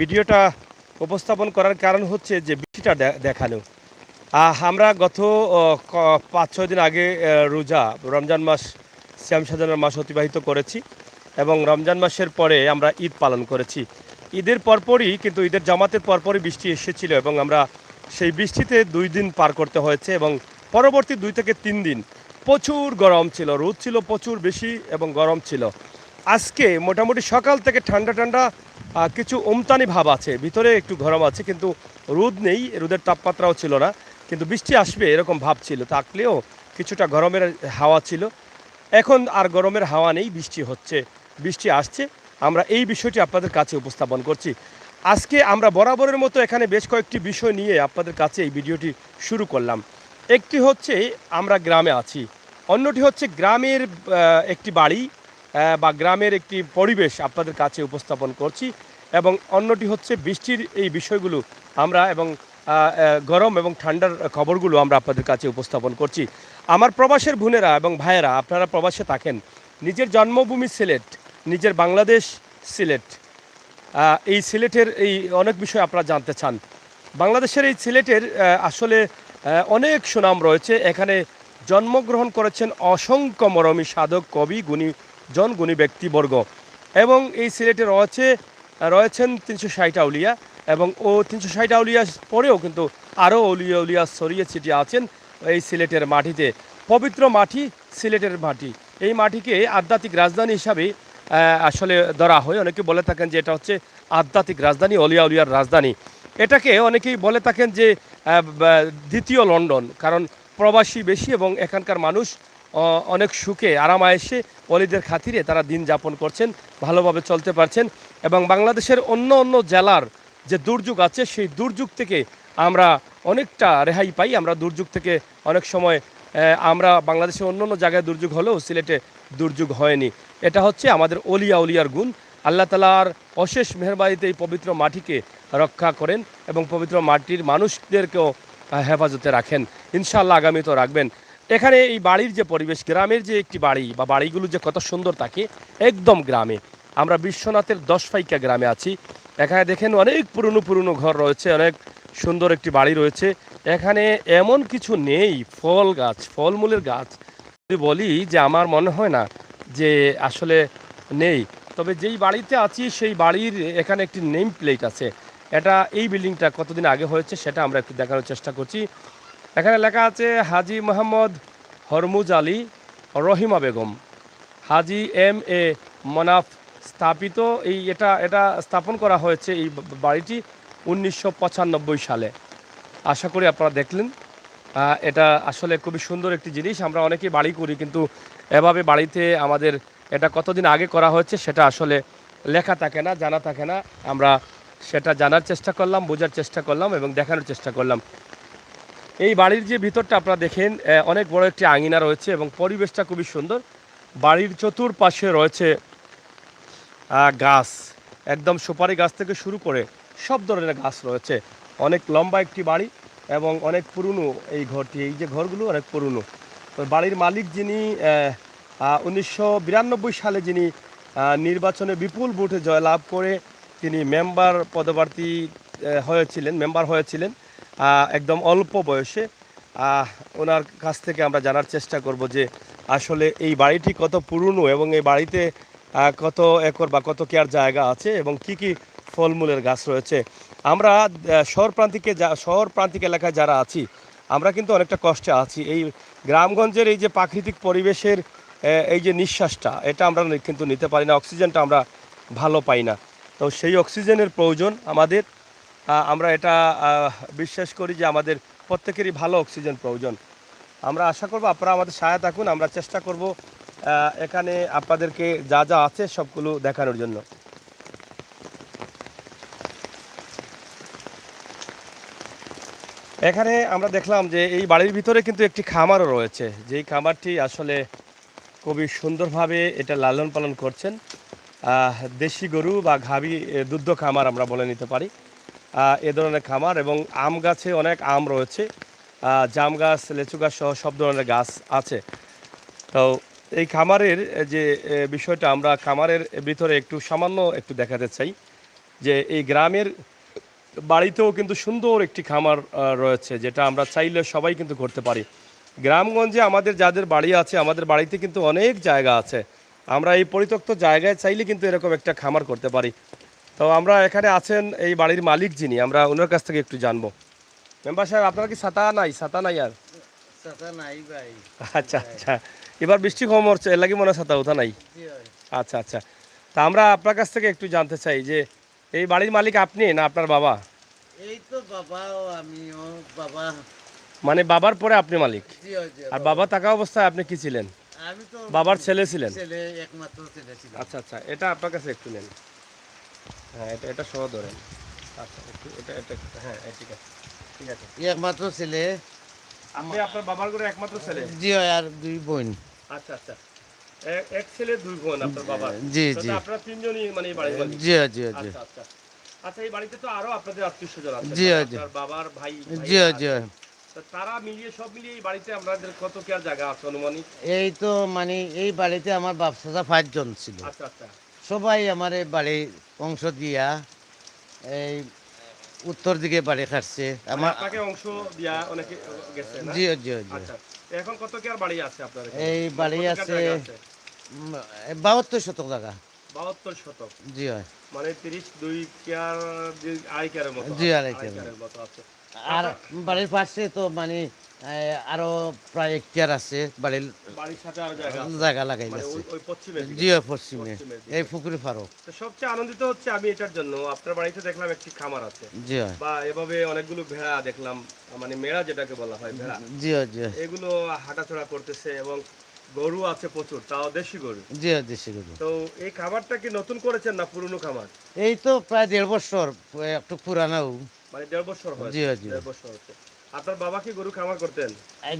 ভিডিওটা উপস্থাপন করার কারণ হচ্ছে যে বৃষ্টিটা দেখানো। আমরা গত ৫-৬ দিন আগে রোজা রমজান মাস সিয়াম সাধনার মাস অতিবাহিত করেছি এবং রমজান মাসের পরে আমরা ঈদ পালন করেছি। ঈদের পরপরই কিন্তু ঈদের জামাতের পরপরই বৃষ্টি এসেছিল এবং আমরা সেই বৃষ্টিতে ২ দিন পার করতে হয়েছে এবং পরবর্তী ২ থেকে ৩ দিন প্রচুর গরম ছিল, রোদ ছিল প্রচুর বেশি এবং গরম ছিল। আজকে মোটামুটি সকাল থেকে ঠান্ডা ঠান্ডা কিছু ওমতানি ভাব আছে, ভিতরে একটু গরম আছে, কিন্তু রোদ নেই, রোদের তাপমাত্রাও ছিল না, কিন্তু বৃষ্টি আসবে এরকম ভাব ছিল। থাকলেও কিছুটা গরমের হাওয়া ছিল। এখন আর গরমের হাওয়া নেই, বৃষ্টি হচ্ছে, বৃষ্টি আসছে। আমরা এই বিষয়টি আপনাদের কাছে উপস্থাপন করছি। আজকে আমরা বরাবরের মতো এখানে বেশ কয়েকটি বিষয় নিয়ে আপনাদের কাছে এই ভিডিওটি শুরু করলাম। একটি হচ্ছে আমরা গ্রামে আছি, অন্যটি হচ্ছে গ্রামের একটি বাড়ি বা গ্রামের একটি পরিবেশ আপনাদের কাছে উপস্থাপন করছি, এবং অন্যটি হচ্ছে বৃষ্টির এই বিষয়গুলো আমরা এবং গরম এবং ঠান্ডার খবরগুলো আমরা আপনাদের কাছে উপস্থাপন করছি। আমার প্রবাসের বোনেরা এবং ভাইয়েরা, আপনারা প্রবাসে থাকেন, নিজের জন্মভূমি সিলেট, নিজের বাংলাদেশ সিলেট, এই সিলেটের এই অনেক বিষয় আপনারা জানতে চান। বাংলাদেশের এই সিলেটের আসলে অনেক সুনাম রয়েছে। এখানে জন্মগ্রহণ করেছেন অসংখ্য মরমী সাধক, কবি, গুণী ব্যক্তিবর্গ, এবং এই সিলেটে রয়েছেন ৩৬০ আউলিয়া, এবং ৩৬০ আউলিয়া পরেও কিন্তু আরও উলিয়া ছড়িয়ে ছিটিয়ে আছেন এই সিলেটের মাটিতে। পবিত্র মাটি সিলেটের মাটি, এই মাটিকে আধ্যাত্মিক রাজধানী হিসাবে আসলে ধরা হয়। অনেকে বলে থাকেন যে এটা হচ্ছে আধ্যাত্মিক রাজধানী, উলিয়ার রাজধানী। এটাকে অনেকেই বলে থাকেন যে দ্বিতীয় লন্ডন, কারণ প্রবাসী বেশি এবং এখানকার মানুষ অনেক সুখে আরামায়েশে অলিদের খাতিরে তারা দিন যাপন করছেন, ভালোভাবে চলতে পারছেন, এবং বাংলাদেশের অন্য জেলার যে দুর্যোগ আছে সেই দুর্যোগ থেকে আমরা অনেকটা রেহাই পাই। আমরা দুর্যোগ থেকে অনেক সময় আমরা বাংলাদেশের অন্য জায়গায় দুর্যোগ হলেও সিলেটে দুর্যোগ হয়নি। এটা হচ্ছে আমাদের উলিয়ার গুণ। আল্লাহ তাআলার অশেষ মেহেরবানিতে এই পবিত্র মাটিকে রক্ষা করেন এবং পবিত্র মাটির মানুষদেরকেও হেফাজতে রাখেন। ইনশাআল্লাহ আগামীতেও রাখবেন। এখানে এই বাড়ির যে পরিবেশ, গ্রামের যে একটি বাড়ি বা বাড়িগুলো যে কত সুন্দর থাকে, একদম গ্রামে। আমরা বিশ্বনাথের ১০ ফাইকা গ্রামে আছি। এখানে দেখেন অনেক পুরনো ঘর রয়েছে, অনেক সুন্দর একটি বাড়ি রয়েছে। এখানে এমন কিছু নেই, ফলমূলের গাছ যদি বলি যে আমার মনে হয় না যে আসলে নেই। তবে যেই বাড়িতে আছি সেই বাড়ির এখানে একটি নেম প্লেট আছে। এটা এই বিল্ডিংটা কতদিন আগে হয়েছে সেটা আমরা একটু দেখানোর চেষ্টা করছি। এখানে লেখা আছে হাজী মোহাম্মদ হরমুজ আলী, রহিমা বেগম, হাজী M.A. মনাফ স্থাপিত। এটা স্থাপন করা হয়েছে এই বাড়িটি 1995 সালে। আশা করি আপনারা দেখলেন। এটা আসলে খুবই সুন্দর একটি জিনিস। আমরা অনেকেই বাড়ি করি, কিন্তু এভাবে বাড়িতে আমাদের এটা কতদিন আগে করা হয়েছে সেটা আসলে লেখা থাকে না, জানা থাকে না। আমরা সেটা জানার চেষ্টা করলাম, বোঝার চেষ্টা করলাম এবং দেখানোর চেষ্টা করলাম। এই বাড়ির যে ভিতরটা আপনারা দেখেন, অনেক বড় একটি আঙিনা রয়েছে এবং পরিবেশটা খুবই সুন্দর। বাড়ির চতুর্পাশে রয়েছে গাছ, একদম সুপারি গাছ থেকে শুরু করে সব ধরনের গাছ রয়েছে। অনেক লম্বা একটি বাড়ি এবং অনেক পুরনো এই ঘরটি। এই যে ঘরগুলো অনেক পুরনো। তো বাড়ির মালিক যিনি 1992 সালে যিনি নির্বাচনে বিপুল ভোটে জয়লাভ করে তিনি মেম্বার হয়েছিলেন একদম অল্প বয়সে। ওনার কাছ থেকে আমরা জানার চেষ্টা করব যে আসলে এই বাড়িটি কত পুরনো এবং এই বাড়িতে কত একর বা কত কেয়ার জায়গা আছে এবং কি ফলমূলের গাছ রয়েছে। আমরা শহর প্রান্তিক এলাকায় যারা আছি, আমরা কিন্তু অনেকটা কষ্টে আছি। এই গ্রামগঞ্জের এই যে প্রাকৃতিক পরিবেশের এই যে নিঃশ্বাসটা, এটা আমরা কিন্তু নিতে পারি না, অক্সিজেনটা আমরা ভালো পাই না। তো সেই অক্সিজেনের প্রয়োজন আমাদের। আমরা এটা বিশ্বাস করি যে আমাদের প্রত্যেকেরই ভালো অক্সিজেন প্রয়োজন। আমরা আশা করব আপনারা আমাদের সহায়তা থাকুন। আমরা চেষ্টা করব এখানে আপনাদেরকে যা আছে সবগুলো দেখানোর জন্য। এখানে আমরা দেখলাম যে এই বাড়ির ভিতরে কিন্তু একটি খামারও রয়েছে, যেই খামারটি আসলে খুবই সুন্দরভাবে এটা লালন পালন করছেন। দেশি গরু বা গাভী দুগ্ধ খামার আমরা বলে নিতে পারি এ ধরনের খামার। এবং আম গাছে অনেক আম রয়েছে, জাম গাছ, লেচু গাছ সহ সব ধরনের গাছ আছে। তো এই খামারের যে বিষয়টা আমরা খামারের ভিতরে একটু সামান্য একটু দেখাতে চাই। যে এই গ্রামের বাড়িতেও কিন্তু সুন্দর একটি খামার রয়েছে, যেটা আমরা চাইলে সবাই কিন্তু করতে পারি। গ্রামগঞ্জে আমাদের যাদের বাড়ি আছে, আমাদের বাড়িতে কিন্তু অনেক জায়গা আছে, আমরা এই পরিত্যক্ত জায়গায় চাইলে কিন্তু এরকম একটা খামার করতে পারি। তো আমরা এখানে আছেন এই বাড়ির মালিক যিনি, আমরা ওনার কাছ থেকে একটু জানবো। মেম্বার সাহেব, আপনার কি ছাতা নাই? ছাতা নাই আর? ছাতা নাই ভাই। আচ্ছা আচ্ছা, এবার বৃষ্টি কম হচ্ছে, এর লাগে মনে হয় ছাতা উঠা নাই। জি ভাই। আচ্ছা আচ্ছা, তা আমরা আপনার কাছ থেকে একটু জানতে চাই যে এই বাড়ির মালিক আপনি না আপনার বাবা? এই তো বাবাও আমিও বাবা। মানে বাবার পরে আপনি মালিক? জি জি। আর বাবা থাকা অবস্থায় আপনি কি ছিলেন? আমি তো বাবার ছেলে ছিলেন? ছেলে, একমাত্র ছেলে ছিল। আচ্ছা আচ্ছা, এটা আপনার কাছে একটু নেন। হ্যাঁ, এটা এটা সহ ধরেন। আচ্ছা, একটু এটা এটা হ্যাঁ, ঠিক আছে ঠিক আছে। একমাত্র ছেলে। আপনি আপনার বাবার ঘরে একমাত্র ছেলে? জি ভাই, আর দুই বোন। আচ্ছা আচ্ছা, এক ছেলে দুই বোন আপনার বাবার? জি তো জি। আপনারা তিনজনই মানে এই বাড়ির মালিক? জি জি জি। আচ্ছা আচ্ছা আচ্ছা, এই বাড়িতে তো আরো আপনাদের আত্মীয় স্বজন আছে? জি, জি। আপনার বাবার ভাই জি ভাইয়েরা জি। আছে। তো তারা মিলিয়ে সব মিলিয়ে এই বাড়িতে আপনাদের কত কি আর জায়গা আছে অনুমানিক? এই তো মানে এই বাড়িতে আমার বাপ চাচা 5 জন ছিল। আচ্ছা আচ্ছা। সবাই আমার এই বাড়ির অংশ দিয়া এই উত্তর দিকে বাড়ি খাটছে মানে আমার। আপনাকে অংশ দিয়া অনেকে গেছে না? জি জি জি। আচ্ছা, তো এখন কত কি আর বাড়ি আছে আপনার এখানে? এই মানে বাড়ি কত কি আর আছে জায়গা আছে? 72 শতক জায়গা। 72 শতক, জি হয়। মানে 32 কেয়ার, আড়াই কেয়ারের মতো জি, আছে, আড়াই আড়াই কেয়ার। কেয়ারের মতো আছে। আর আপনার বাড়ির পাশে তো মানে আরো প্রায় 1 কেয়ার আছে বাড়ির বাড়ির সাথে আরো জায়গা আছে? জায়গা লাগাই মানে আছে। ওই পশ্চিমের দিকে? জি হয়, পশ্চিমে পশ্চিমের দিকে। এই পুকুরি ফারো। তো সবচেয়ে আনন্দিত হচ্ছে আমি এটার জন্য, আপনার বাড়িতে দেখলাম একটি খামার আছে, জি হয়। বা এভাবে অনেকগুলো ভেড়া দেখলাম, মানে মেড়া যেটাকে বলা হয় ভেড়া, জি হয় জি হয়। এগুলো হাঁটাচলা করতেছে, এবং গরু আছে প্রচুর, তাও দেশি গরু। জি হয়, দেশি গরু। তো এই খামারটা কি নতুন করেছেন না পুরনো খামার? এই তো প্রায় 1.5 বছর, একটু পুরানাও। মানে 1.5 বছর জি হয়েছে? হয়, জি 1.5 বছর হচ্ছে। আপনার বাবা কি গরু খামার করতেন?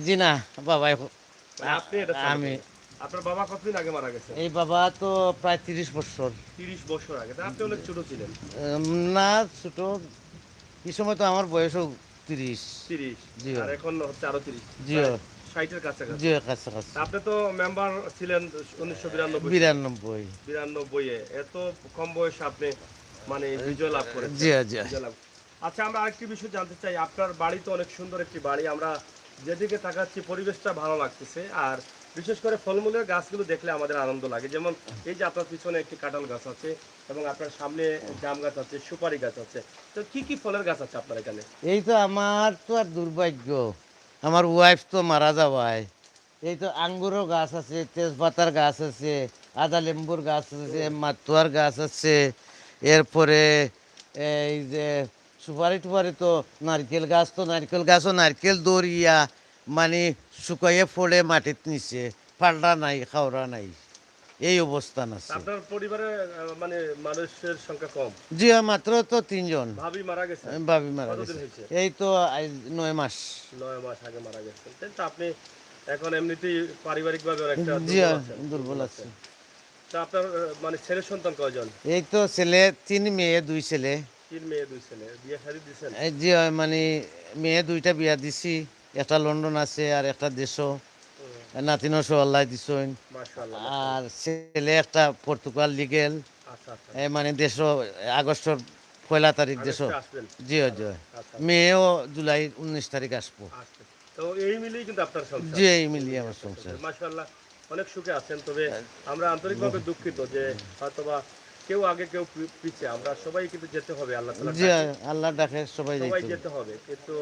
জি না বাবাই, মানে আপনি এটা চালু আমি। করেন? আপনার বাবা কতদিন আগে মারা গেছে? এই বাবা তো প্রায় 30 বছর। 30 বছর আগে? তা আপনি অনেক ছোট ছিলেন। না ছোট, এই সময় তো আমার বয়সও 30। 30? জি আর এখন হচ্ছে আরো 30? জি 60-এর কাছাকাছি? জি, কাছাকাছি। তা আপনি তো মেম্বার ছিলেন 1992 92। 92-এ। এত কম বয়সে আপনি মানে বিজয় লাভ করেছেন। জি জি। বিজয় লাভ। আচ্ছা, আমরা আরেকটি বিষয় জানতে চাই। আপনার বাড়ি তো অনেক সুন্দর একটি বাড়ি, আমরা যেদিকে তাকাচ্ছি পরিবেশটা ভালো লাগতেছে, আর বিশেষ করে ফলমূলের গাছগুলো দেখলে আমাদের আনন্দ লাগে। যেমন এই যে আপনার পিছনে একটি কাঁঠাল গাছ আছে, এবং আপনার সামনে জাম গাছ আছে, সুপারি গাছ আছে। তো কি কি ফলের গাছ আছে আপনার এখানে? এই তো আমার তো আর দুর্ভাগ্য, আমার ওয়াইফ তো মারা যাওয়ায়। এই তো আঙ্গুরও গাছ আছে, তেজপাতার গাছ আছে, আদা লেম্বুর গাছ আছে, মাতুয়ার গাছ আছে, এরপরে এই যে সুপারি টুপারি, তো নারকেল গাছ, তো নারকেল গাছও নারকেল দৌড়িয়া মানে শুকাইয়ে ফোড়ে মাটির নিচে, পাল্টা নাই, খাওয়া নাই, এই অবস্থান তা আছে। আপনার পরিবারে মানে মানুষের সংখ্যা কম? জি মাত্র তো 3 জন। ভাবি মারা গেছে? ভাবি মারা কতদিন গেছে। হয়েছে? এই তো আজ 9 মাস। 9 মাস আগে মারা গেছেন। তাই তো আপনি এখন এমনিতেই পারিবারিকভাবে অনেকটা জি দুর্বল আছেন। দুর্বল আছে। তা আপনার মানে ছেলে সন্তান কয়জন? এই তো ছেলে 3 মেয়ে 2 ছেলে। 3 মেয়ে 2 ছেলে। বিয়ে শাদী দিছেন? এই যে মানে মেয়ে 2টা বিয়া দিছি, একটা লন্ডন আছে আর একটা দেশও, নাতিনও সহ আল্লাহ দিছেন। মাশাআল্লাহ। আর ছেলে একটা পর্তুগাল লিগেল, আচ্ছা আচ্ছা। মানে দেশও আগস্টের 1 তারিখ দেশও। আগস্টে আসবেন? জি জি। আচ্ছা মেয়েও জুলাই 19 তারিখ আসবো। আচ্ছা। তো এই মিলেই কিন্তু আপনার সংসার? জি এই মিলিয়ে আমার সংসার। মাশাআল্লাহ, অনেক সুখে আছেন। তবে আমরা আন্তরিকভাবে দুঃখিত যে হয়তোবা কেউ আগে কেউ পিছে, আমরা সবাই কিন্তু যেতে হবে আল্লাহ তাআলার জি কাছে। আল্লাহ ডাকে সবাই সবাই যাইতে যেতে হবে, কিন্তু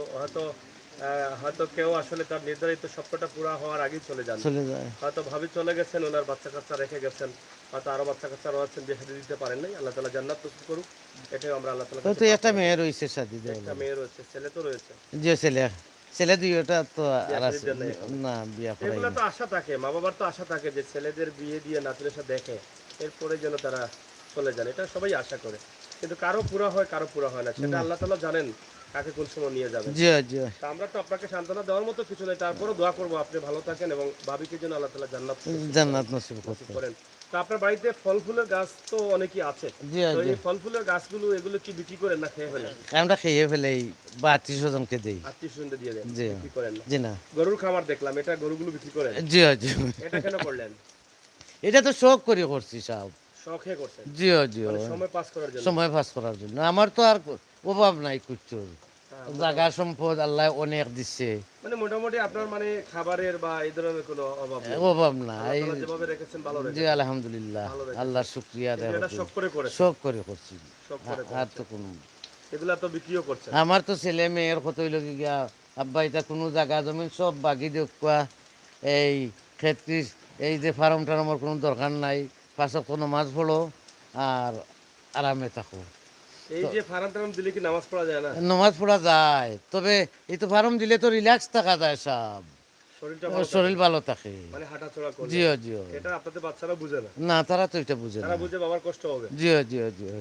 হয়তো কেউ আসলে তার নির্ধারিত স্বপ্নটা পুরো হওয়ার আগেই চলে যান। চলে যায়। হয়তো ভাবি চলে গেছেন, ওনার বাচ্চা কাচ্চা রেখে গেছেন, হয়তো আরো বাচ্চা কাচ্চা রয়েছেন, বিয়ে শাদী দিতে পারেন নাই। আল্লাহ তাআলা জান্নাত নসিব করুক, এটাই আমরা আল্লাহ তাআলার তো কাছে তো একটা প্রার্থনা মেয়ে করি। রয়েছে শাদি দেওয়া। একটা মেয়ে রয়েছে, ছেলে তো রয়েছে। জি ছেলে, ছেলে 2টা তো বিয়ে আর শাদী আছে। দেন নাই এখন? না বিয়া করাই এগুলো না। তো আশা থাকে, মা বাবার তো আশা থাকে যে ছেলেদের বিয়ে দিয়ে নাতিনের সাথে দেখে এরপরে যেন তারা চলে যান, এটা সবাই আশা করে। কিন্তু কারো পুরা হয়, কারো পুরা হয় না, সেটা আল্লাহ তাআলা জানেন কাকে কোন সময় নিয়ে যাবেন। জি জি। তা আমরা তো আপনাকে সান্ত্বনা দেওয়ার মতো কিছু নেই, তারপরও দোয়া করবো আপনি ভালো থাকেন, এবং ভাবিকে যেন আল্লাহ তাআলা জান্নাত জান্নাত নসিব নসিব করতে। করেন। তা আপনার বাড়িতে ফল ফুলের গাছ তো অনেকই আছে, জি তো জি। এই ফল ফুলের গাছগুলো এগুলো কি বিক্রি করেন না খেয়ে ফেলেন? আমরা খেয়ে ফেলেই বা 30 জনকে দেই। আত্মীয় স্বজনদের দিয়ে দেন? জি বিক্রি করেন না? জি না। গরুর খামার দেখলাম, এটা গরুগুলো বিক্রি করেন? জি জি। এটা কেন করলেন? এটা তো শখ করে করছি সব। শখে করছেন, জিও জিও মানে সময় পাস করার জন্য। সময় পাস করার জন্য। আমার তো আর অভাব নাই কিচ্ছুর, হ্যাঁ, জাগা সম্পদ আল্লাহ অনেক দিচ্ছে, মানে মোটামুটি আপনার মানে খাবারের বা এই ধরনের কোনো অভাব নেই। অভাব আল্লাহ নাই। তাআলা যেভাবে রেখেছেন ভালো জি রেখেছেন, আলহামদুলিল্লাহ, ভালো রেখেছেন। আল্লাহর শুক্রিয়া কিন্তু আদায় এটা করছি। শখ করে করেছেন, শখ করে করছি, শখ করে আর তো করেছেন। কোনো। এগুলা তো বিক্রিও করছেন। আমার তো ছেলে মেয়ের কত হইল গিয়া, আব্বা এটা কোনো জায়গা জমি সব বাকি দেখবা, এই খেতি, এই যে ফার্ম টার্মের কোনো দরকার নাই, পাশে কোনো মাছ পড়ো আর আরামে থাকো। এই তো যে ফার্ম টার্ম দিলে কি নামাজ পড়া যায় না? নমাজ পড়া যায়, তবে এই তো ফার্ম দিলে তো রিল্যাক্স থাকা যায় সব, শরীরটা ভালো থাকে, শরীর ভালো থাকে। মানে হাঁটাচলা করলে। জিও জিও, এটা আপনাদের বাচ্চারা বুঝে না, না তারা তো এটা বুঝে তারা না। বুঝে বাবার কষ্ট হবে। জিও জিও জিও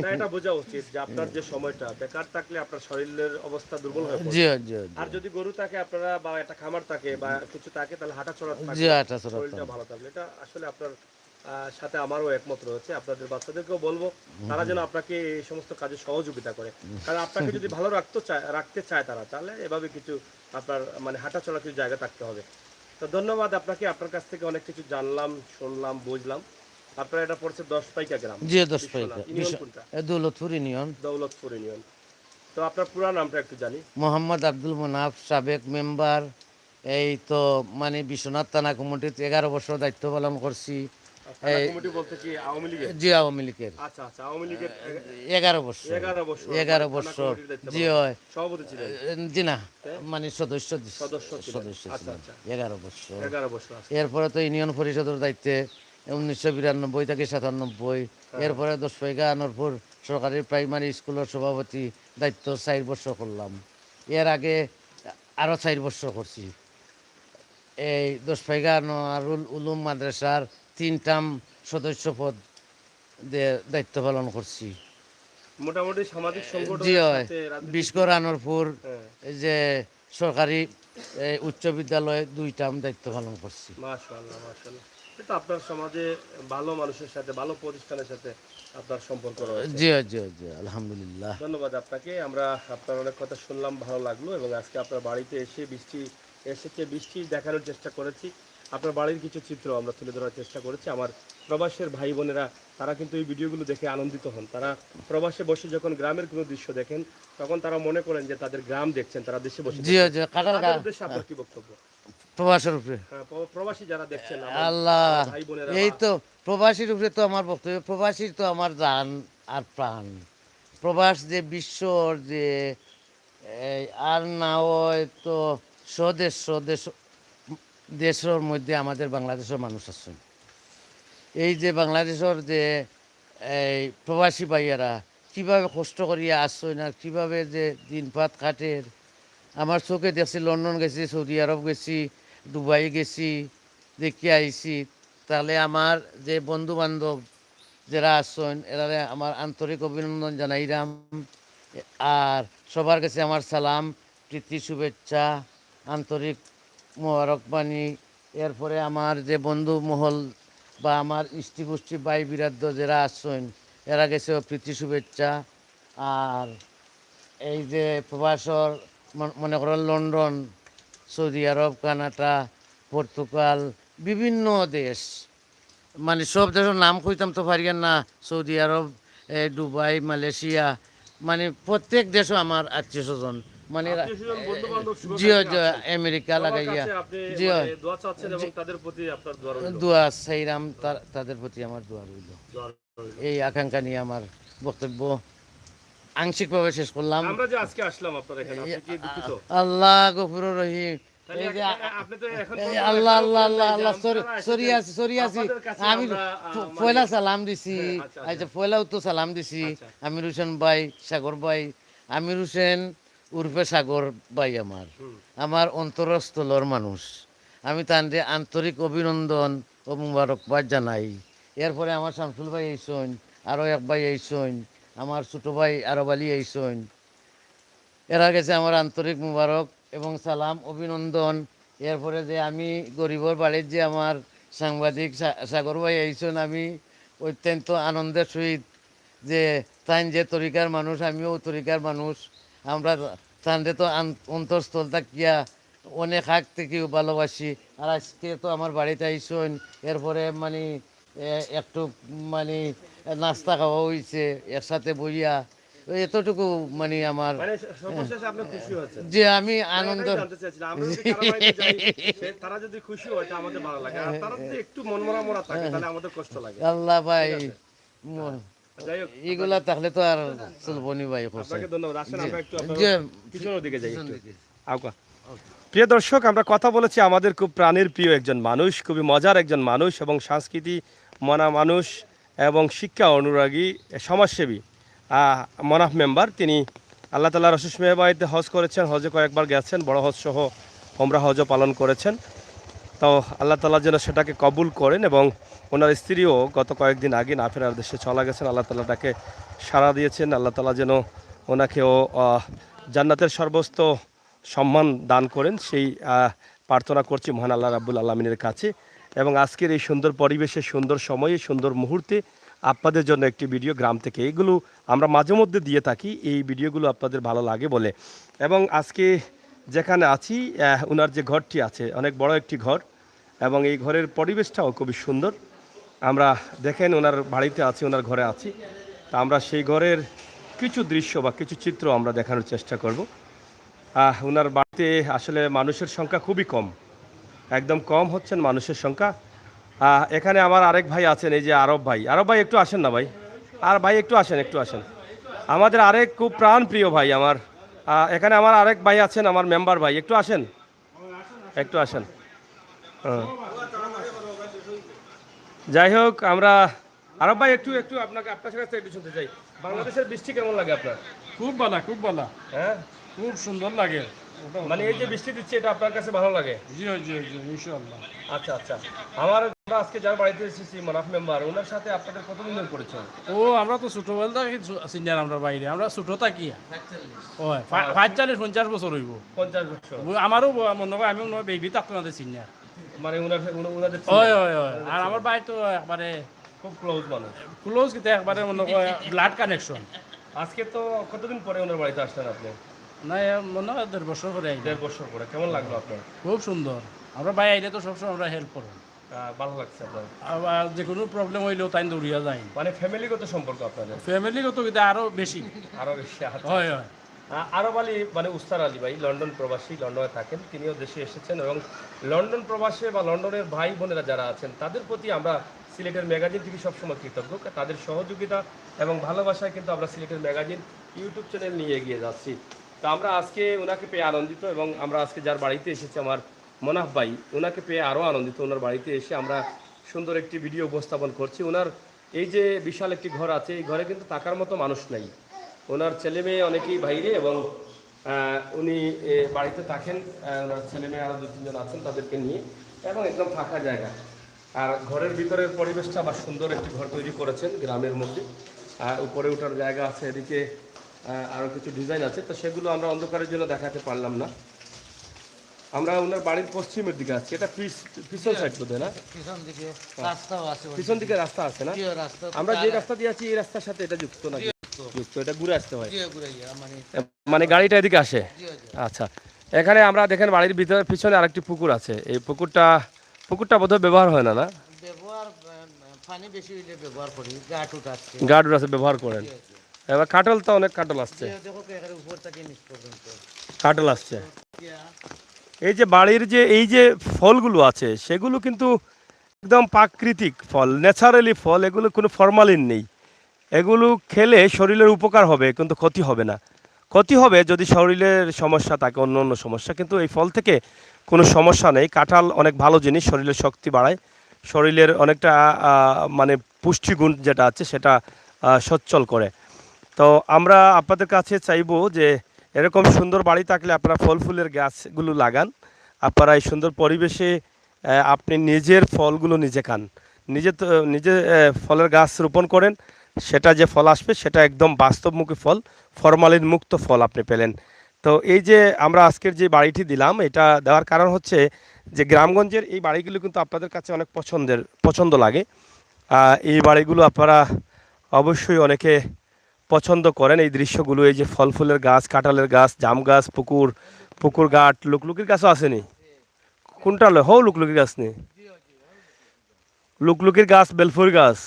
না, এটা বোঝা উচিত যে আপনার যে সময়টা বেকার থাকলে আপনার শরীরের অবস্থা দুর্বল হয়ে পড়বে। জিও জিও আর যদি গরু থাকে আপনারা বা একটা খামার থাকে বা কিছু থাকে, তাহলে হাঁটাচলা থাকলে জিও, এটা শরীরটা ভালো থাকবে। এটা আসলে আপনার সাথে আমারও একমত রয়েছে। আপনাদের বাচ্চাদেরকেও বলবো তারা যেন আপনাকে এই সমস্ত কাজে সহযোগিতা করে, কারণ আপনাকে যদি ভালো রাখতে চায় তারা, তাহলে এভাবে কিছু আপনার মানে হাঁটাচলা কিছু জায়গা থাকতে হবে। তো ধন্যবাদ আপনাকে, আপনার কাছ থেকে অনেক কিছু জানলাম, শুনলাম, বুঝলাম। আপনার এটা পড়ছে 10 পাইকা গ্রাম, জিও 10 পাইকা বিশ্বনাথ ইউনিয়ন কোনটা? দৌলতপুর ইউনিয়ন। দৌলতপুর ইউনিয়ন। তো আপনার পুরা নামটা একটু জানি। মোহাম্মদ আব্দুল মোনাফ, সাবেক মেম্বার। এই তো মানে বিশ্বনাথ থানা কমিটিতে 11 বছর দায়িত্ব পালন করছি। থানা এই কমিটি বলতে কি আওয়ামী লীগের? জি আওয়ামী লীগের আচ্ছা আচ্ছা, আওয়ামী লীগের 11 বছর। 11 বছর 11 মানে থানা বছর কমিটির দায়িত্ব জি পালন হয়। করেছেন। সভাপতি ছিলেন? জি না, হ্যাঁ? মানে সদস্য সদস্য ছিলেন। সদস্য আচ্ছা ছিলাম আচ্ছা, 11 বছর। 11 বছর আছে। এরপরে তো ইউনিয়ন পরিষদের দায়িত্বে 1992 থেকে 97। হ্যাঁ। এরপরে 10 পাইকা আনোরপুর সরকারি প্রাইমারি স্কুলের সভাপতি দায়িত্ব 4 বছর করলাম। এর আগে আরও 4 বছর করছি এই 10 পাইকা আনোয়ারুল উলুম মাদ্রাসার 3 টার্ম সদস্য পদ দায়িত্ব পালন করছি। মোটামুটি সামাজিক জি সংগঠনের হয়, সাথে রাজনীতি। বিশকর আনোরপুর হ্যাঁ, এই যে সরকারি উচ্চ বিদ্যালয়ে 2 টার্ম দায়িত্ব পালন করছি। মাশাআল্লাহ মাশাআল্লাহ। এটা আপনার সমাজে ভালো মানুষের সাথে, ভালো প্রতিষ্ঠানের সাথে আপনার সম্পর্ক রয়েছে। জি জি জি আলহামদুলিল্লাহ। ধন্যবাদ আপনাকে। আমরা আপনার অনেক কথা শুনলাম, ভালো লাগলো, এবং আজকে আপনার বাড়িতে এসে বৃষ্টি দেখানোর চেষ্টা করেছি। আপনার বাড়ির কিছু চিত্র আমরা তুলে ধরার চেষ্টা করেছি। আমার প্রবাসের ভাই বোনেরা তারা কিন্তু এই ভিডিওগুলো দেখে আনন্দিত হন। তারা প্রবাসে বসে যখন গ্রামের কোনো দৃশ্য দেখেন, তখন তারা মনে করেন যে তাদের গ্রাম দেখছেন, তারা দেশে বসে জি দেখছেন। জি কাটার তাদের উদ্দেশ্যে আপনার কি বক্তব্য? প্রবাসের উপরে হ্যাঁ, প্রবাসী যারা দেখছেন, আমার আল্লাহ, আমার ভাই বোনেরা এই বা তো প্রবাসীর উপরে তো আমার বক্তব্য, প্রবাসীর তো আমার জান আর প্রাণ। প্রবাস যে বিশ্বর যে এই আর না হয় তো স্বদেশ স্বদেশ দেশের মধ্যে আমাদের বাংলাদেশের মানুষ আছে। এই যে বাংলাদেশের যে এই প্রবাসী ভাইয়েরা কীভাবে কষ্ট করিয়া আসছে না, কীভাবে যে দিনপাত কাটের। আমার চোখে দেখছি, লন্ডন গেছি, সৌদি আরব গেছি, দুবাই গেছি, দেখে আইছি। তাহলে আমার যে বন্ধু বান্ধব যারা আসছেন এরা আমার আন্তরিক অভিনন্দন জানাইলাম। আর সবার কাছে আমার সালাম, প্রীতি, শুভেচ্ছা, আন্তরিক মোবারকবাণী। এরপরে আমার যে বন্ধু মহল বা আমার ইষ্টি গোষ্ঠী ভাই বিরাদ্দ যারা আসছেন এরা গেছে প্রীতি শুভেচ্ছা। আর এই যে প্রবাসর মনে করেন লন্ডন, সৌদি আরব, কানাডা, পর্তুগাল, বিভিন্ন দেশ, মানে সব দেশের নাম কইতাম তো পারিয়ান না। সৌদি আরব, দুবাই, মালয়েশিয়া, মানে প্রত্যেক দেশও আমার আত্মীয় স্বজন, মানে আত্মীয়-স্বজন, বন্ধু-বান্ধব, জিও শুভাকাঙ্ক্ষী জিও আছেন। আমেরিকা সবার লাগাইয়া কাছে আপনি জিও মানে দোয়া চাচ্ছেন এবং তাদের প্রতি আপনার দোয়া রইল। দোয়া সেইরাম, তাদের প্রতি আমার দোয়া রইল। দোয়া রইল। এই আকাঙ্ক্ষা নিয়ে আমার বক্তব্য আংশিকভাবে শেষ করলাম। আমরা যে আজকে আসলাম আপনার এখানে, আপনি কি দুঃখিত? আল্লাহ গফুর রহিম। তাহলে এই যে আপনি তো এখন এই পর্যন্ত আল্লাহ এখনো আল্লাহ বলেন আল্লাহ নাই যে আল্লাহ, সরি আপনারা সরি এসেছেন, আছি সরি আছি। আপনাদের কাছে আমি আমরা পয়লা সালাম দিছি। হ্যাঁ, আচ্ছা, আচ্ছা পয়লাও তো সালাম দিছি। আচ্ছা। আমির হোসেন ভাই, সাগর ভাই, আমির হোসেন উর্ফে সাগর ভাই আমার হুম। আমার অন্তরস্থলর মানুষ। আমি তাদের আন্তরিক অভিনন্দন ও মুবারকবাদ জানাই। এরপরে আমার শামসুল ভাই আইসন, আরও এক ভাই আইসন, আমার ছোটো ভাই আরব আলী আইসন। এরা গেছে আমার আন্তরিক মুবারক এবং সালাম অভিনন্দন। এরপরে যে আমি গরিবর বাড়ির যে আমার সাংবাদিক সাগর ভাই আইসন, আমি অত্যন্ত আনন্দের সহিত যে তাই যে তরিকার মানুষ আমিও তরিকার মানুষ, আমরা তান্ডে তো অন্তঃস্থল থাকিয়া অনেক আগ থেকেও ভালোবাসি। আর আজকে তো আমার বাড়িতে আইসন, এরপরে মানে একটু মানে নাস্তা খাওয়া হয়েছে একসাথে বইয়া এতটুকু মানে আমার মানে সর্বশেষে আপনি খুশি হয়েছেন? যে আমি না, আনন্দ এটাই জানতে চাইছিলাম। আমরা যদি কারো বাড়িতে যাই, তারা যদি খুশি হয়, এটা আমাদের ভালো লাগে। আর তারা যদি একটু মনমরা মরা থাকে, তাহলে আমাদের কষ্ট লাগে। আল্লাহ ভাই ঠিক আছে? যাই হোক, এগুলা থাকলে তো আর চলবো নি ভাই হোসেন আপনাকে ধন্যবাদ। আসেন আমরা একটু আপনার যে পিছনের দিকে যাই পিছন একটু। দিকে। আউকা। প্রিয় দর্শক, আমরা কথা বলেছি আমাদের খুব প্রাণের প্রিয় একজন মানুষ, খুবই মজার একজন মানুষ এবং সংস্কৃতি মনা মানুষ এবং শিক্ষা অনুরাগী সমাজসেবী মনাফ মেম্বার। তিনি আল্লাহ তাআলার অশেষ মেহেরবানিতে হজ করেছেন, হজে কয়েকবার গেছেন, বড় হজ সহ ওমরা হজও পালন করেছেন। তো আল্লাহ তাআলা যেন সেটাকে কবুল করেন এবং ওনার স্ত্রীও গত কয়েকদিন আগে না ফেরার দেশে চলে গেছেন। আল্লাহ তাআলা তাকে সাড়া দিয়েছেন। আল্লাহ তাআলা যেন ওনাকেও জান্নাতের সর্বোচ্চ সম্মান দান করেন, সেই প্রার্থনা করছি মহান আল্লাহ রাব্বুল আলামিনের কাছে। এবং আজকের এই সুন্দর পরিবেশে, সুন্দর সময়ে, সুন্দর মুহূর্তে আপনাদের জন্য একটি ভিডিও গ্রাম থেকে, এগুলো আমরা মাঝে মধ্যে দিয়ে থাকি, এই ভিডিওগুলো আপনাদের ভালো লাগে বলে। এবং আজকে যেখানে আছি, ওনার যে ঘরটি আছে অনেক বড় একটি ঘর এবং এই ঘরের পরিবেশটাও খুবই সুন্দর। আমরা দেখেন ওনার বাড়িতে আছি, ওনার ঘরে আছি। তা আমরা সেই ঘরের কিছু দৃশ্য বা কিছু চিত্র আমরা দেখানোর চেষ্টা করব। ওনার বাড়িতে আসলে মানুষের সংখ্যা খুবই কম, একদম কম হচ্ছেন মানুষের সংখ্যা। এখানে আমার আরেক ভাই আছেন, এই যে আরব ভাই। আরব ভাই একটু আসেন না ভাই, আর ভাই একটু আসেন, একটু আসেন। আমাদের আরেক খুব প্রাণ প্রিয় ভাই আমার, এখানে আমার আরেক ভাই আছেন, আমার মেম্বার ভাই, একটু আসেন, একটু আসেন। যাই হোক, আমরা আরব ভাই একটু একটু আপনাকে আপনার কাছে একটু শুনতে চাই, বাংলাদেশের বৃষ্টি কেমন লাগে আপনার? খুব ভালো, খুব ভালো, হ্যাঁ, খুব সুন্দর লাগে। মানে এই যে বৃষ্টি দিচ্ছে, এটা আপনার কাছে ভালো লাগে? জি জি জি, ইনশাআল্লাহ। আচ্ছা আচ্ছা। আমরা আজকে যার বাড়িতে এসেছি মনাফ মেম্বার, ওনার সাথে আপনাদের কতদিন ধরে পরিচয়? ও আমরা তো ছোটবেলা থেকে সিনিয়র, আমরা বাইরে আমরা ছোট থাকি। ওই 45-50 বছর হইব। 50 বছর। আমারও মনে হয় আমি মনে হয় বেবি থাকতো না সিনিয়র। মানে ওনাদের ওই ওই ওই আর আমার ভাই তো একবারে খুব ক্লোজ মানুষ। ক্লোজ, কিন্তু একবারে মনে হয় ব্লাড কানেকশন। আজকে তো কতদিন পরে ওনার বাড়িতে আসলেন আপনি? না মনে হয় 1.5 বছর করে আইলাম। 1.5 বছর পরে। কেমন লাগলো আপনার? খুব সুন্দর। আমরা ভাই আইলে তো সবসময় আমরা হেল্প করব। ভালো লাগছে আপনার? আবার যে কোনো প্রবলেম হইলেও তাই দৌড়িয়া যায়। মানে ফ্যামিলিগত সম্পর্ক আপনাদের? ফ্যামিলিগত কিন্তু আরো বেশি। আরো বেশি। আচ্ছা। হয় হয়। আরব আলী মানে উস্তার আলী ভাই লন্ডন প্রবাসী, লন্ডনে থাকেন, তিনিও দেশে এসেছেন এবং লন্ডন প্রবাসে বা লন্ডনের ভাই বোনেরা যারা আছেন তাদের প্রতি আমরা সিলেটের ম্যাগাজিন টিভি সবসময় কৃতজ্ঞ। তাদের সহযোগিতা এবং ভালোবাসায় কিন্তু আমরা সিলেটের ম্যাগাজিন ইউটিউব চ্যানেল নিয়ে এগিয়ে যাচ্ছি। তো আমরা আজকে ওনাকে পেয়ে আনন্দিত এবং আমরা আজকে যার বাড়িতে এসেছি আমার মনাফ ভাই, ওনাকে পেয়ে আরও আনন্দিত। ওনার বাড়িতে এসে আমরা সুন্দর একটি ভিডিও উপস্থাপন করছি। ওনার এই যে বিশাল একটি ঘর আছে, এই ঘরে কিন্তু থাকার মতো মানুষ নাই। ওনার ছেলে মেয়ে অনেকেই বাইরে এবং উনি বাড়িতে থাকেন, ওনার ছেলে মেয়ে আরও 2-3 জন আছেন তাদেরকে নিয়ে, এবং একদম ফাঁকা জায়গা। আর ঘরের ভিতরের পরিবেশটা আবার সুন্দর একটি ঘর তৈরি করেছেন গ্রামের মধ্যে। উপরে ওঠার জায়গা আছে, এদিকে আরও কিছু ডিজাইন আছে, তো সেগুলো আমরা অন্ধকারের জন্য দেখাতে পারলাম না। আমরা ওনার বাড়ির পশ্চিমের দিকে আছি, এটা পিছন সাইড বোধহয় না? পিছন দিকে রাস্তাও আছে, পিছন দিকে রাস্তা আছে না? রাস্তা আমরা যে রাস্তা দিয়ে আছি এই রাস্তার সাথে এটা যুক্ত না? যুক্ত, এটা ঘুরে আসতে হয়, মানে মানে গাড়িটা এদিকে আসে। জি, জি। আচ্ছা, এখানে আমরা দেখেন বাড়ির ভিতরে পিছনে আরেকটি পুকুর আছে। এই পুকুরটা বোধহয় ব্যবহার হয় না, না? ব্যবহার পানি বেশি হইলে ব্যবহার করি, গাট উঠাচ্ছে। গার্ড আছে ব্যবহার করেন। এবার কাটল তো অনেক কাটল আসছে, দেখো এখানে উপর থেকে নিচ পর্যন্ত কাটল আসছে। এই যে বাড়ির যে এই যে ফলগুলো আছে সেগুলো কিন্তু একদম প্রাকৃতিক ফল, ন্যাচারালি ফল, এগুলো কোনো ফরমালিন নেই। এগুলো খেলে শরীরের উপকার হবে কিন্তু ক্ষতি হবে না। ক্ষতি হবে যদি শরীরের সমস্যা থাকে, অন্য অন্য সমস্যা, কিন্তু এই ফল থেকে কোনো সমস্যা নেই। কাঁঠাল অনেক ভালো জিনিস, শরীরের শক্তি বাড়ায়, শরীরের অনেকটা মানে পুষ্টিগুণ যেটা আছে সেটা সচ্ছল করে। তো আমরা আপনাদের কাছে চাইবো যে এরকম সুন্দর বাড়ি থাকলে আপনারা ফল ফুলের গাছগুলো লাগান। আপনারা এই সুন্দর পরিবেশে আপনি নিজের ফলগুলো নিজে খান, নিজে ফলের গাছ রোপণ করেন, সেটা যে ফল আসবে সেটা একদম বাস্তবমুখী ফল, ফরমালিন মুক্ত ফল আপনি পেলেন। তো এই যে আমরা আজকের যে বাড়িটি দিলাম, এটা দেওয়ার কারণ হচ্ছে যে গ্রামগঞ্জের এই বাড়িগুলো কিন্তু আপনাদের কাছে অনেক পছন্দ লাগে। এই বাড়িগুলো আপনারা অবশ্যই অনেকে পছন্দ করেন, এই দৃশ্যগুলো, এই যে ফল ফুলের গাছ, কাঁঠালের গাছ, জাম গাছ, পুকুর ঘাট, লুকলুকির গাছও আসেনি? কোনটা হো লুকলুকির গাছ নেই? লুকলুকির গাছ, বেলফুর গাছ,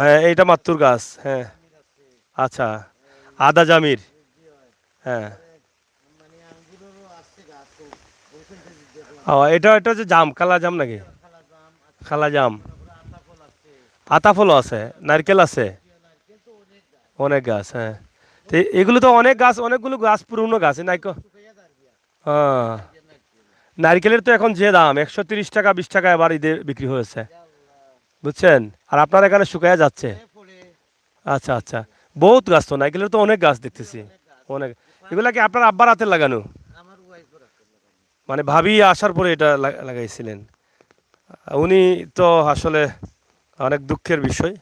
হ্যাঁ এইটা মাত্তুর গাছ, হ্যাঁ আচ্ছা, আদা জামির, হ্যাঁ মানে আঙ্গুরেরও আছে গাছ তো ওইখানটা দেখলাম ও এটা এটা হচ্ছে জাম, কালা জাম নাকি? খালা জাম আছে, খালা জাম, তারপরে আতাফল আছে, আতাফলও আছে, নারকেল আছে, নারকেল তো অনেক গাছ অনেক গাছ, হ্যাঁ। তো এগুলো তো অনেক গাছ, অনেকগুলো গাছ পুরনো গাছ নাইকো। শুকাইয়া দাঁড়িয়ে হ্যাঁ, দাঁড়িয়ে নারকেল নারকেলের তো এখন যে দাম 130 টাকা 20 টাকা এবার ঈদে বিক্রি হয়েছে, আল্লাহ বুঝছেন? আর আপনার এখানে শুকায়া যাচ্ছে। এ পড়ে আচ্ছা আচ্ছা, বহুত গাছ তো, নারকেলের তো অনেক গাছ দেখতেছি, অনেক গাছ অনেক। এগুলা কি আপনার আব্বার হাতে লাগানো? আমার ওয়াইফের আছে লাগানো মানে ভাবি আসার পরে এটা লাগাইছিলেন? উনি তো আসলে অনেক দুঃখের বিষয়।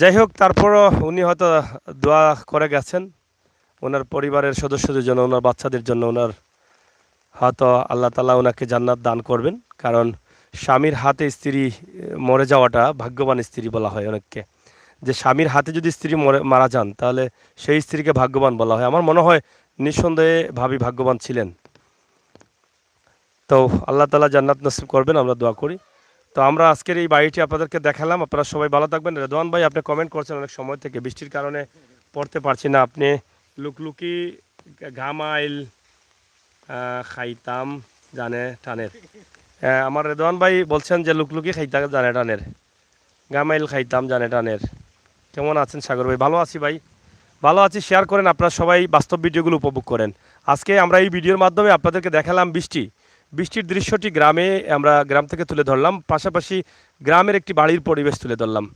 যাই হোক, তারপরও উনি হয়তো দোয়া করে গেছেন ওনার পরিবারের সদস্যদের জন্য, ওনার বাচ্চাদের জন্য। ওনার হয়তো আল্লাহ তাআলা ওনাকে জান্নাত দান করবেন, কারণ স্বামীর হাতে স্ত্রী মরে যাওয়াটা ভাগ্যবান স্ত্রী বলা হয় অনেককে। যে স্বামীর হাতে যদি স্ত্রী মারা যান, তাহলে সেই স্ত্রীকে ভাগ্যবান বলা হয়। আমার মনে হয় নিঃসন্দেহে ভাবি ভাগ্যবান ছিলেন। তো আল্লাহ তাআলা জান্নাত নসিব করবেন, আমরা দোয়া করি। তো আমরা আজকের এই বাড়িটি আপনাদেরকে দেখালাম। আপনারা সবাই ভালো থাকবেন। রেদওয়ান ভাই, আপনি কমেন্ট করছেন অনেক সময় থেকে, বৃষ্টির কারণে পড়তে পারছি না। আপনি লুকলুকি ঘামাইল খাইতাম জানে টানের, আমার রেদওয়ান ভাই বলছেন যে লুকলুকি খাইতাম জানে টানের, ঘামাইল খাইতাম জানে টানের। কেমন আছেন সাগর ভাই? ভালো আছি ভাই, ভালো আছি। শেয়ার করেন, আপনারা সবাই বাস্তব ভিডিওগুলো উপভোগ করেন। আজকে আমরা এই ভিডিওর মাধ্যমে আপনাদেরকে দেখালাম বৃষ্টির দৃশ্যটি আমরা গ্রাম থেকে তুলে ধরলাম, পাশাপাশি গ্রামের একটি বাড়ির পরিবেশ তুলে ধরলাম।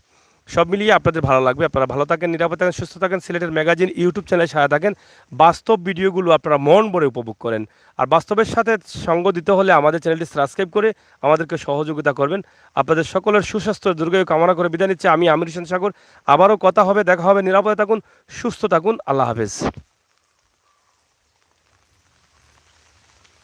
সব মিলিয়ে আপনাদের ভালো লাগবে। আপনারা ভালো থাকেন, নিরাপদ থাকেন, সুস্থ থাকেন। সিলেটের ম্যাগাজিন ইউটিউব চ্যানেলে সাথে থাকেন। বাস্তব ভিডিওগুলো আপনারা মন ভরে উপভোগ করেন। আর বাস্তবের সাথে সঙ্গ দিতে হলে আমাদের চ্যানেলটি সাবস্ক্রাইব করে আমাদেরকে সহযোগিতা করবেন। আপনাদের সকলের সুস্বাস্থ্য দীর্ঘায়ু কামনা করে বিদায় নিচ্ছি আমি আমির হোসেন সাগর। আবারও কথা হবে, দেখা হবে। নিরাপদে থাকুন, সুস্থ থাকুন। আল্লাহ হাফেজ।